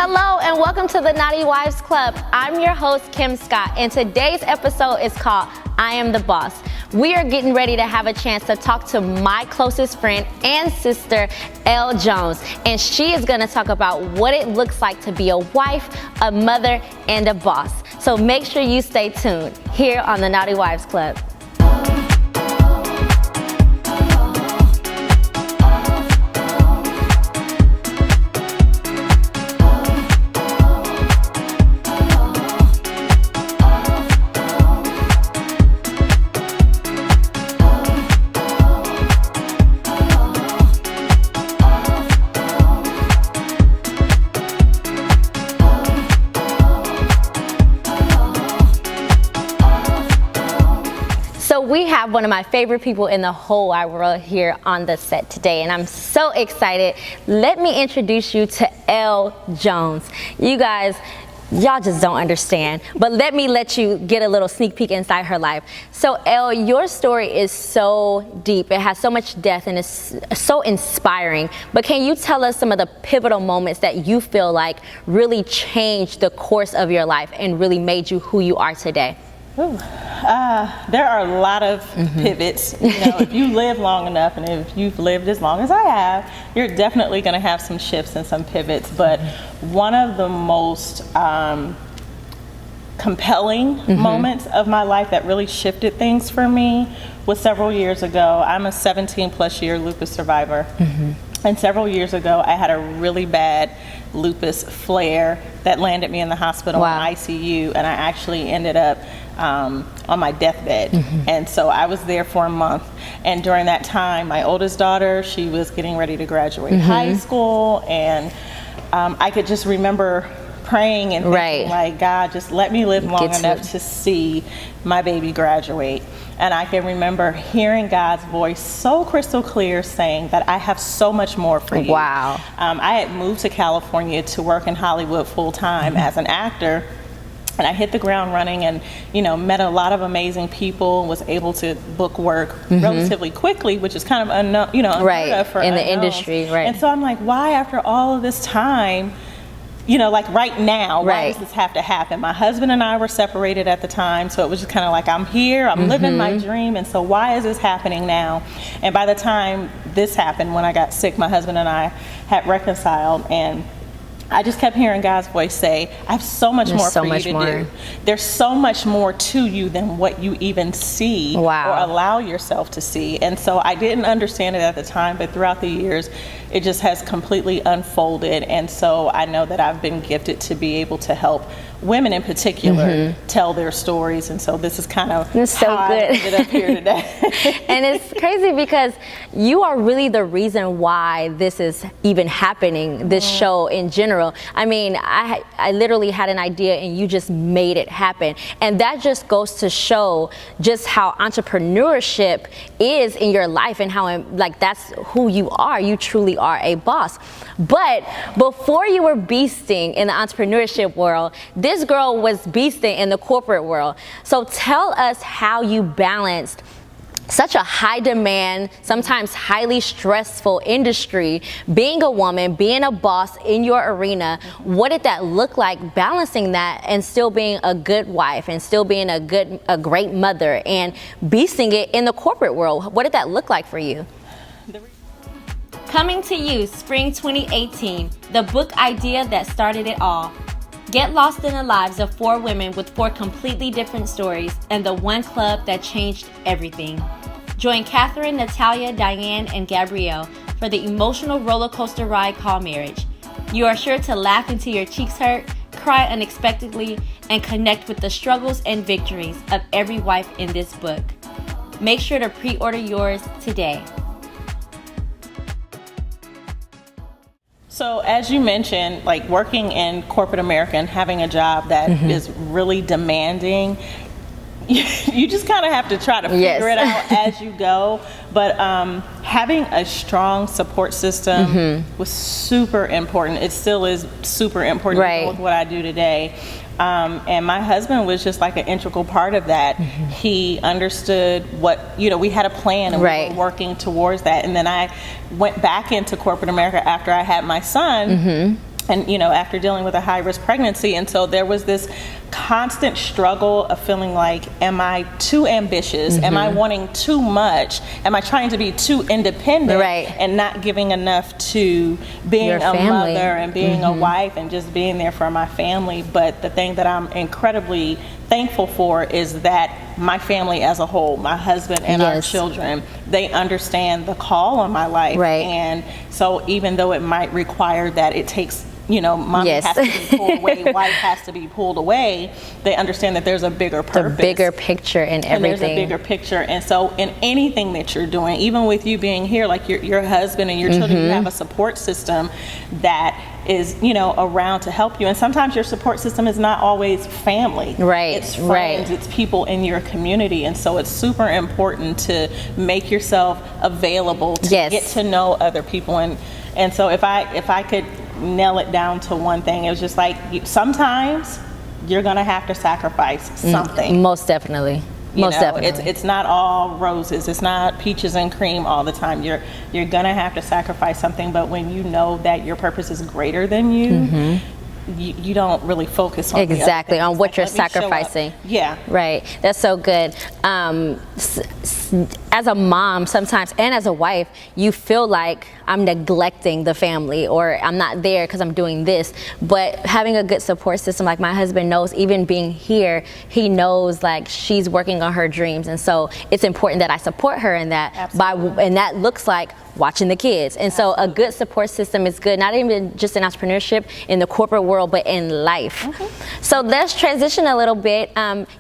Hello and welcome to the Naughty Wives Club. I'm your host, Kim Scott, and today's episode is called I Am the Boss. We are getting ready to have a chance to talk to my closest friend and sister, Elle Jones, and she is going to talk about what it looks like to be a wife, a mother, and a boss. So make sure you stay tuned here on the Naughty Wives Club. So we have one of my favorite people in the whole wide world here on the set today, and I'm so excited. Let me introduce you to Elle Jones. You guys, y'all just don't understand, but let you get a little sneak peek inside her life. So Elle, your story is so deep. It has so much depth and it's so inspiring. But can you tell us some of the pivotal moments that you feel like really changed the course of your life and really made you who you are today? There are a lot of pivots. You know, if you live long enough and if you've lived as long as I have, you're definitely going to have some shifts and some pivots. But one of the most compelling moments of my life that really shifted things for me was several years ago. I'm a 17 plus year lupus survivor. And several years ago, I had a really bad lupus flare that landed me in the hospital in ICU, and I actually ended up on my deathbed. And so I was there for a month. And during that time, my oldest daughter, she was getting ready to graduate high school, and I could just remember praying and thinking, like, God, just let me live long enough to see my baby graduate. And I can remember hearing God's voice so crystal clear saying that I have so much more for you. Wow. I had moved to California to work in Hollywood full time as an actor. And I hit the ground running and, you know, met a lot of amazing people, was able to book work relatively quickly, which is kind of unknown, you know, unheard of for in the industry. And so I'm like, why after all of this time, you know, like right now, why does this have to happen? My husband and I were separated at the time, so it was just kind of like, I'm here, I'm living my dream, and so why is this happening now? And by the time this happened, when I got sick, my husband and I had reconciled, and I just kept hearing God's voice say, I have so much more for you to do. There's so much more to you than what you even see or allow yourself to see. And so I didn't understand it at the time, but throughout the years, it just has completely unfolded. And so I know that I've been gifted to be able to help women in particular tell their stories. And so this is kind of how I ended up here today. And it's crazy because you are really the reason why this is even happening, this show in general. I mean, I literally had an idea and you just made it happen. And that just goes to show just how entrepreneurship is in your life and how, like, that's who you are. You truly are a boss. But before you were beasting in the entrepreneurship world, this girl was beasting in the corporate world. So tell us how you balanced such a high demand, sometimes highly stressful industry, being a woman, being a boss in your arena. What did that look like, balancing that and still being a good wife and still being a great mother and beasting it in the corporate world? What did that look like for you? Coming to you, spring 2018, the book idea that started it all. Get lost in the lives of 4 women with 4 completely different stories and the one club that changed everything. Join Catherine, Natalia, Diane, and Gabrielle for the emotional roller coaster ride called marriage. You are sure to laugh until your cheeks hurt, cry unexpectedly, and connect with the struggles and victories of every wife in this book. Make sure to pre-order yours today. So as you mentioned, like working in corporate America and having a job that is really demanding, you just kind of have to try to figure it out as you go. But having a strong support system was super important. It still is super important with what I do today. And my husband was just like an integral part of that. He understood what, you know, we had a plan and we were working towards that. And then I went back into corporate America after I had my son. and after dealing with a high-risk pregnancy. And so there was this constant struggle of feeling like, am I too ambitious? Am I wanting too much? Am I trying to be too independent and not giving enough to being a mother and being a wife and just being there for my family? But the thing that I'm incredibly thankful for is that my family as a whole, my husband and our children, they understand the call on my life. And so even though it might require that it takes, mommy has to be pulled away, wife has to be pulled away, they understand that there's a bigger purpose. The bigger picture in everything. And there's a bigger picture. And so in anything that you're doing, even with you being here, like your husband and your children, you have a support system that is, around to help you. And sometimes your support system is not always family. It's friends, it's people in your community. And so it's super important to make yourself available to get to know other people. And so if I could nail it down to one thing, it was just like, sometimes you're gonna have to sacrifice something. Most definitely. It's not all roses. It's not peaches and cream all the time. You're gonna have to sacrifice something. But when you know that your purpose is greater than you, you don't really focus on on what you're sacrificing. Right. That's so good. As a mom sometimes, and as a wife, you feel like I'm neglecting the family, or I'm not there because I'm doing this. But having a good support system, like my husband knows, even being here, he knows like she's working on her dreams. And so it's important that I support her in that. And that looks like watching the kids. And so a good support system is good, not even just in entrepreneurship, in the corporate world, but in life. So let's transition a little bit.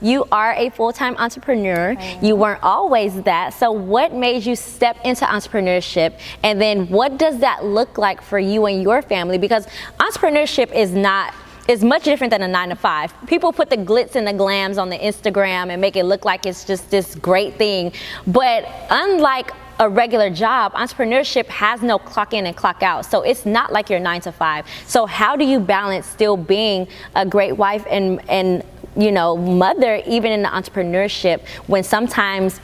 You are a full-time entrepreneur. You weren't always that. So what made you step into entrepreneurship? And then what does that look like for you and your family? Because entrepreneurship is much different than a 9-to-5. People put the glitz and the glams on the Instagram and make it look like it's just this great thing. But unlike a regular job, entrepreneurship has no clock in and clock out. So it's not like your 9-to-5. So how do you balance still being a great wife and mother, even in the entrepreneurship, when sometimes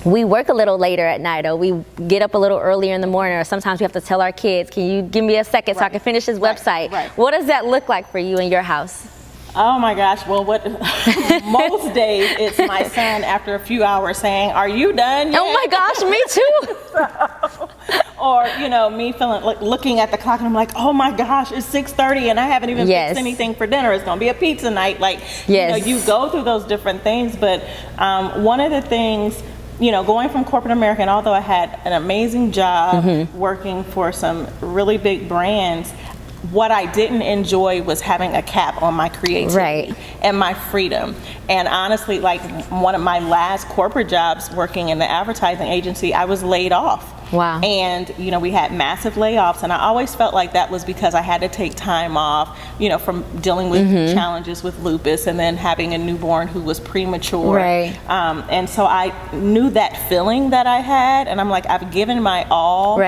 we work a little later at night, or we get up a little earlier in the morning, or sometimes we have to tell our kids, can you give me a second so I can finish this website? What does that look like for you in your house? Oh my gosh, well, most days it's my son after a few hours saying, are you done yet? Oh my gosh, me too. Or, me feeling looking at the clock and I'm like, oh my gosh, it's 6:30 and I haven't even fixed anything for dinner. It's gonna be a pizza night. You go through those different things. But one of the things, going from corporate America, and although I had an amazing job working for some really big brands, what I didn't enjoy was having a cap on my creativity and my freedom. And honestly, like one of my last corporate jobs working in the advertising agency, I was laid off. Wow. And, we had massive layoffs, and I always felt like that was because I had to take time off, from dealing with challenges with lupus and then having a newborn who was premature. And so I knew that feeling that I had, and I'm like, I've given my all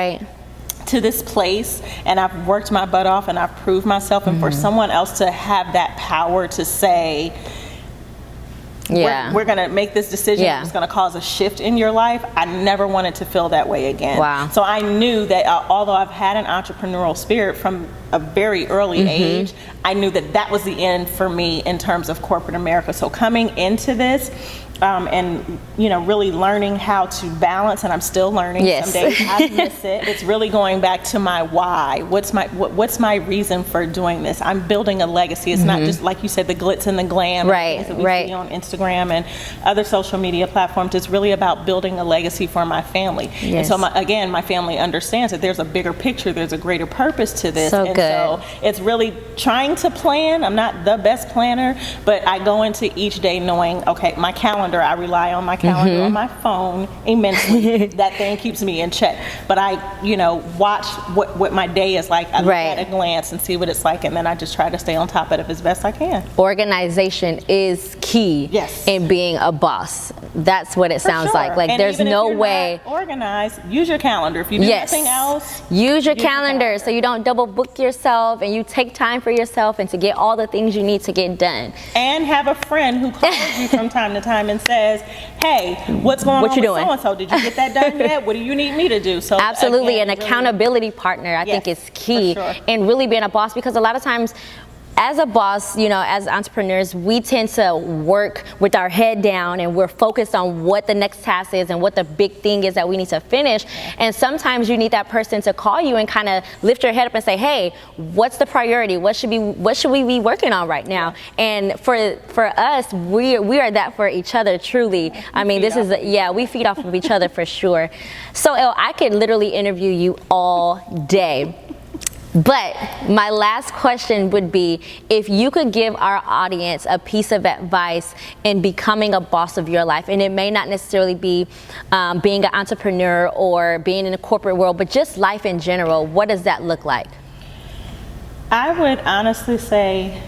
to this place, and I've worked my butt off and I've proved myself. And for someone else to have that power to say, we're going to make this decision, it's going to cause a shift in your life, I never wanted to feel that way again. So I knew that although I've had an entrepreneurial spirit from a very early age, I knew that that was the end for me in terms of corporate America. So coming into this, and really learning how to balance, and I'm still learning. Some days I miss it. It's really going back to my why. What's my reason for doing this? I'm building a legacy. It's not just, like you said, the glitz and the glam that we see on Instagram and other social media platforms. It's really about building a legacy for my family. And so my family understands that there's a bigger picture, there's a greater purpose to this. So it's really trying to plan. I'm not the best planner, but I go into each day knowing, okay, my calendar, I rely on my calendar on my phone immensely. That thing keeps me in check. But I, watch what my day is like. I look at a glance and see what it's like, and then I just try to stay on top of it as best I can. Organization is key in being a boss. That's what it sounds like. Like, and there's no way. Organized, use your calendar. If you do nothing else, use your calendar so you don't double book yourself, and you take time for yourself and to get all the things you need to get done. And have a friend who calls you from time to time and and says, hey, what's going What on you with doing? so-and-so? Did you get that done yet? What do you need me to do? So Absolutely, again, an accountability partner I think is key, for sure. and really being a boss, because a lot of times as a boss, you know, as entrepreneurs, we tend to work with our head down and we're focused on what the next task is and what the big thing is that we need to finish. And sometimes you need that person to call you and kind of lift your head up and say, hey, what's the priority? What should we be working on right now? And for us, we are that for each other, truly. I mean, this is, we feed off of each other for sure. So Elle, I could literally interview you all day. But my last question would be, if you could give our audience a piece of advice in becoming a boss of your life, and it may not necessarily be being an entrepreneur or being in the corporate world, but just life in general, what does that look like? I would honestly say,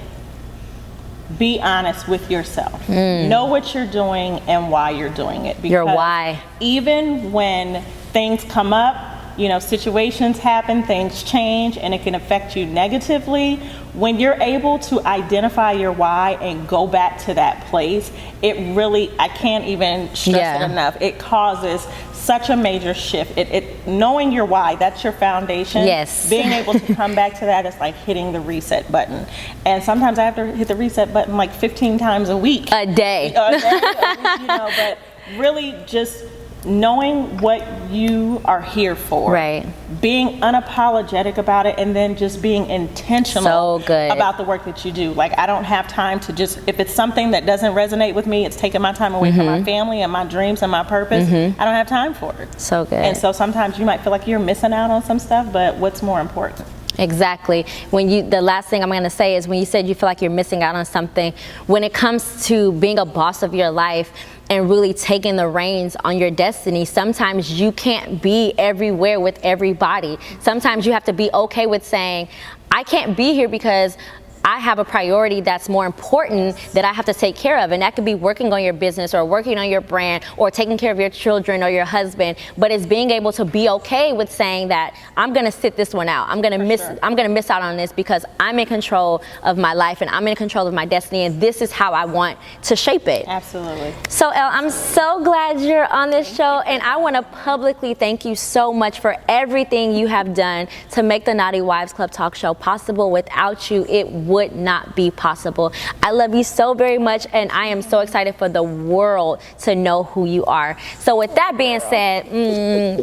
be honest with yourself. Know what you're doing and why you're doing it. Because your why. Even when things come up, you know, situations happen, things change, and it can affect you negatively. When you're able to identify your why and go back to that place, it really, I can't even stress it enough. It causes such a major shift. Knowing your why, that's your foundation. Yes. Being able to come back to that is like hitting the reset button. And sometimes I have to hit the reset button like 15 times a week. A day. A week, you know, but really just knowing what you are here for, right? Being unapologetic about it, and then just being intentional about the work that you do. Like, I don't have time to just, if it's something that doesn't resonate with me, it's taking my time away from my family and my dreams and my purpose, I don't have time for it. So good. And so sometimes you might feel like you're missing out on some stuff, but what's more important? Exactly. The last thing I'm going to say is, when you said you feel like you're missing out on something, when it comes to being a boss of your life and really taking the reins on your destiny, sometimes you can't be everywhere with everybody. Sometimes you have to be okay with saying, I can't be here because I have a priority that's more important that I have to take care of. And that could be working on your business or working on your brand or taking care of your children or your husband. But it's being able to be okay with saying that I'm going to sit this one out. I'm going to miss out on this because I'm in control of my life and I'm in control of my destiny, and this is how I want to shape it. Absolutely. So Elle, I'm so glad you're on this show, and I want to publicly thank you so much for everything you have done to make the Naughty Wives Club talk show possible. Without you, it would not be possible. I love you so very much, and I am so excited for the world to know who you are. So with that being said,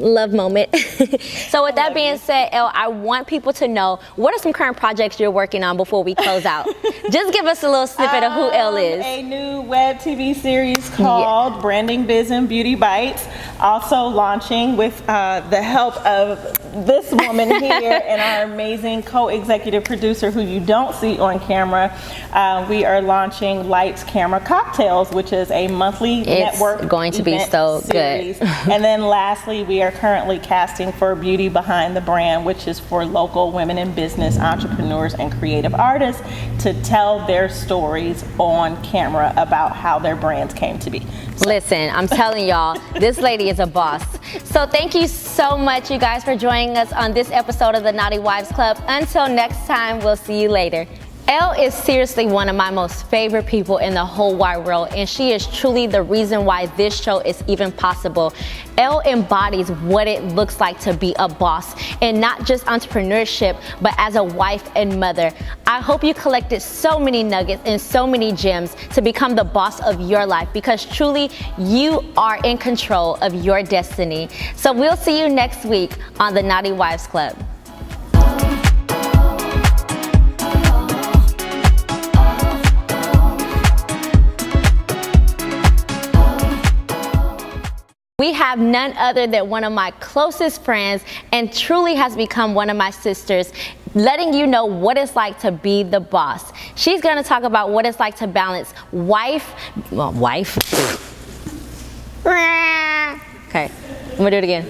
love moment. So with that being said, Elle, I want people to know, what are some current projects you're working on before we close out? Just give us a little snippet of who Elle is. A new web TV series called Branding Biz and Beauty Bites. Also launching with the help of this woman here and our amazing co-executive producer who you don't see on camera. We are launching Lights, Camera, Cocktails, which is a monthly network It's going to be so series. good. And then lastly, we are currently casting for Beauty Behind the Brand, which is for local women in business, entrepreneurs, and creative artists to tell their stories on camera about how their brands came to be. Listen, I'm telling y'all, this lady is a boss. So thank you so much, you guys, for joining us on this episode of the Naughty Wives Club. Until next time, we'll see you later. Elle is seriously one of my most favorite people in the whole wide world, and she is truly the reason why this show is even possible. Elle embodies what it looks like to be a boss, and not just entrepreneurship, but as a wife and mother. I hope you collected so many nuggets and so many gems to become the boss of your life, because truly you are in control of your destiny. So we'll see you next week on the Naughty Wives Club. We have none other than one of my closest friends, and truly has become one of my sisters, letting you know what it's like to be the boss. She's going to talk about what it's like to balance wife. Okay, I'm going to do it again.